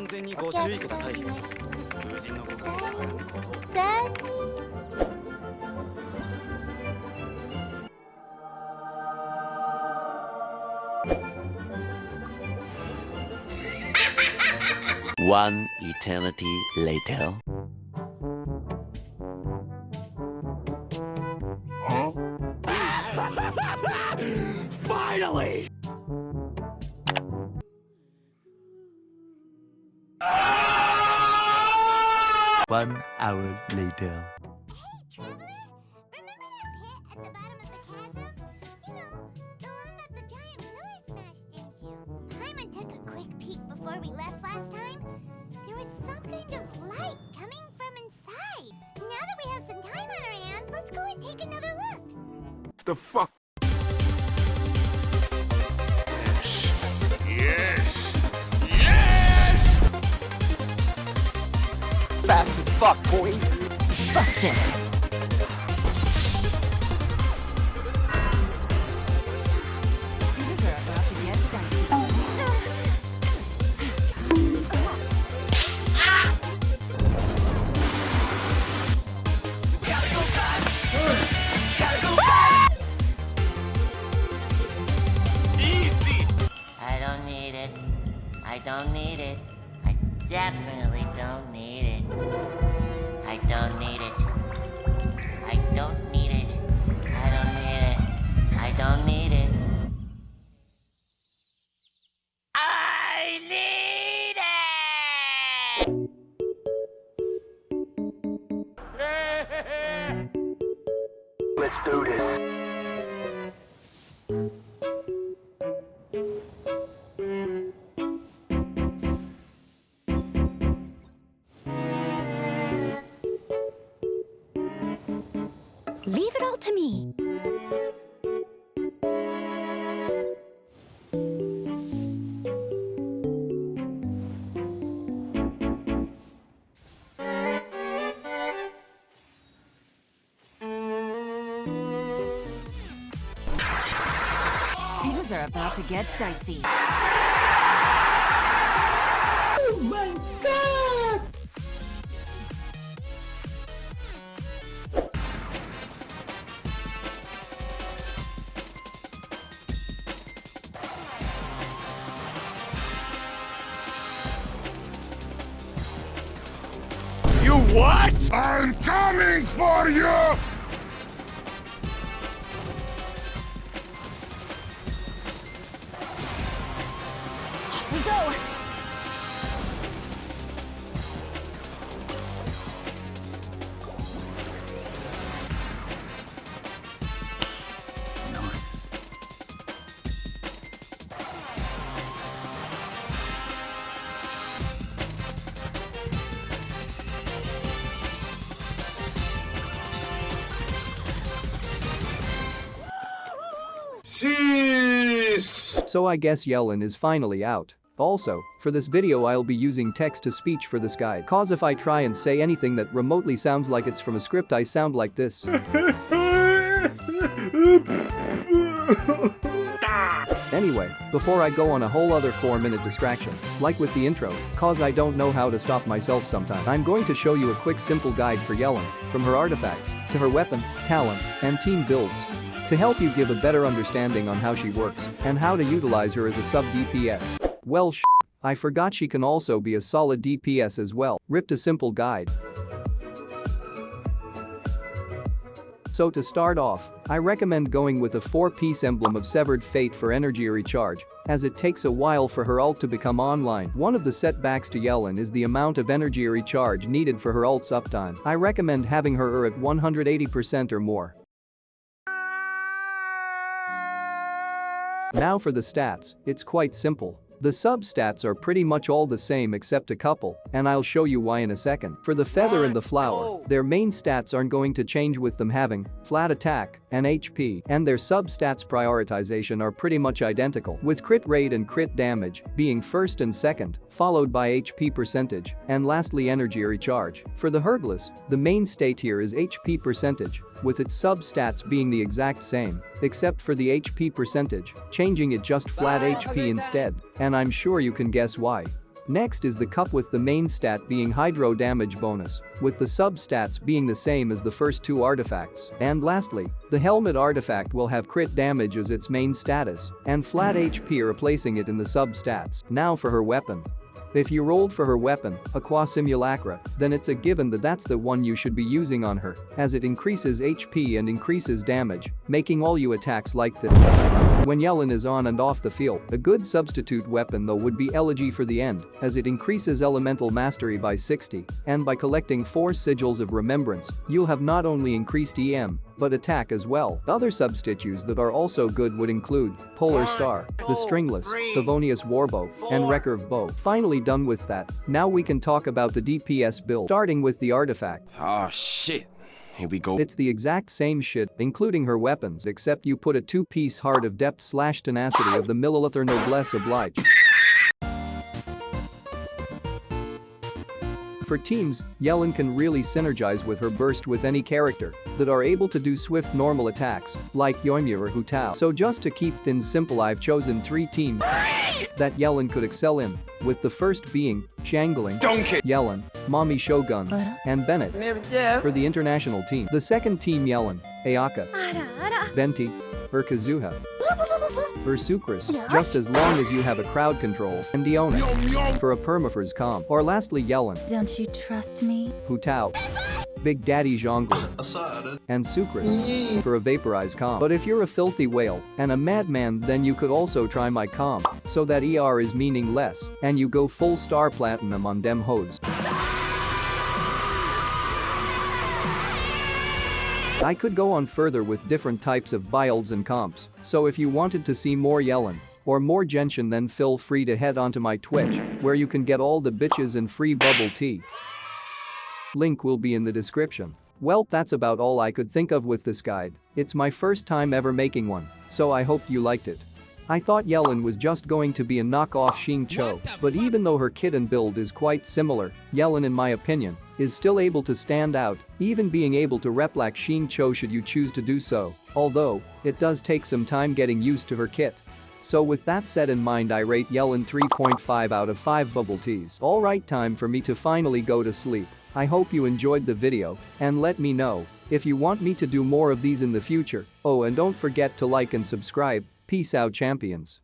安全にご注意ください。友人のご家族がご報告。One eternity later. Huh? Finally! One hour later. Before we left last time, there was some kind of light coming from inside. Now that we have some time on our hands, let's go and take another look. The fuck? Yes! Yes! Fast as fuck, boy. Busted. Things are about to get dicey. I don't need it. I don't need it. I definitely don't need it. I don't need it. I don't need it. I don't need it. I don't need it. I need it! Let's do this. Leave it all to me. Things are about to get dicey. Oh my god! You what? I'm coming for you! Off we go. Jeez! So I guess Yelan is finally out. Also, for this video I'll be using text-to-speech for this guide, cause if I try and say anything that remotely sounds like it's from a script I sound like this. Anyway, before I go on a whole other 4-minute distraction, like with the intro, cause I don't know how to stop myself sometimes, I'm going to show you a quick simple guide for Yelan, from her artifacts, to her weapon, talent, and team builds, to help you give a better understanding on how she works, and how to utilize her as a sub-DPS. Well I forgot she can also be a solid DPS as well. Ripped a simple guide. So to start off, I recommend going with a 4-piece emblem of Severed Fate for energy recharge, as it takes a while for her ult to become online. One of the setbacks to Yelan is the amount of energy recharge needed for her ult's uptime. I recommend having her at 180% or more. Now for the stats, it's quite simple. The sub-stats are pretty much all the same except a couple, and I'll show you why in a second. For the feather and the flower, their main stats aren't going to change with them having flat attack and HP, and their sub-stats prioritization are pretty much identical, with crit rate and crit damage being first and second, followed by HP percentage, and lastly energy recharge. For the Hergless, the main state here is HP percentage, with its sub-stats being the exact same, except for the HP percentage, changing it just flat HP instead, and I'm sure you can guess why. Next is the cup with the main stat being hydro damage bonus, with the sub-stats being the same as the first two artifacts. And lastly, the helmet artifact will have crit damage as its main status, and flat HP replacing it in the sub-stats. Now for her weapon. If you rolled for her weapon, Aqua Simulacra, then it's a given that that's the one you should be using on her, as it increases HP and increases damage, making all you attacks like this. When Yelan is on and off the field, a good substitute weapon though would be Elegy for the End, as it increases elemental mastery by 60, and by collecting 4 sigils of remembrance, you'll have not only increased EM, but attack as well. Other substitutes that are also good would include Polar Star, the Stringless, Favonius Warbow, and Recurve Bow. Finally done with that, now we can talk about the DPS build, starting with the artifact. Oh shit. Here we go. It's the exact same shit, including her weapons, except you put a 2-piece Heart of Depth / Tenacity of the Millilither Noblesse Oblige. For teams, Yelan can really synergize with her burst with any character that are able to do swift normal attacks, like Yoimiya or Hu Tao. So just to keep things simple, I've chosen 3 teams that Yelan could excel in, with the first being Shangling, Yelan, Mommy Shogun, and Bennett. For the international team, the second team Yelan, Ayaka, Venti, or Kazuha, or Sucrus, just as long as you have a crowd control, and Diona for a permafreeze comp. Or lastly Yelan, Don't you trust me? Hu Tao, Big Daddy Zhongli, and Sucrus for a vaporize comp. But if you're a filthy whale and a madman, then you could also try my comp, so that ER is meaningless, and you go full star platinum on dem hoes. I could go on further with different types of builds and comps, so if you wanted to see more Yelan or more Genshin, then feel free to head onto my Twitch, where you can get all the bitches and free bubble tea. Link will be in the description. Well, that's about all I could think of with this guide. It's my first time ever making one, so I hope you liked it. I thought Yelan was just going to be a knockoff Xingqiu, but even though her kit and build is quite similar, Yelan in my opinion is still able to stand out, even being able to rep like Xingqiu should you choose to do so, although it does take some time getting used to her kit. So with that said in mind, I rate Yelan 3.5 out of 5 bubble teas. Alright, time for me to finally go to sleep. I hope you enjoyed the video, and let me know if you want me to do more of these in the future. Oh, and don't forget to like and subscribe. Peace out, champions.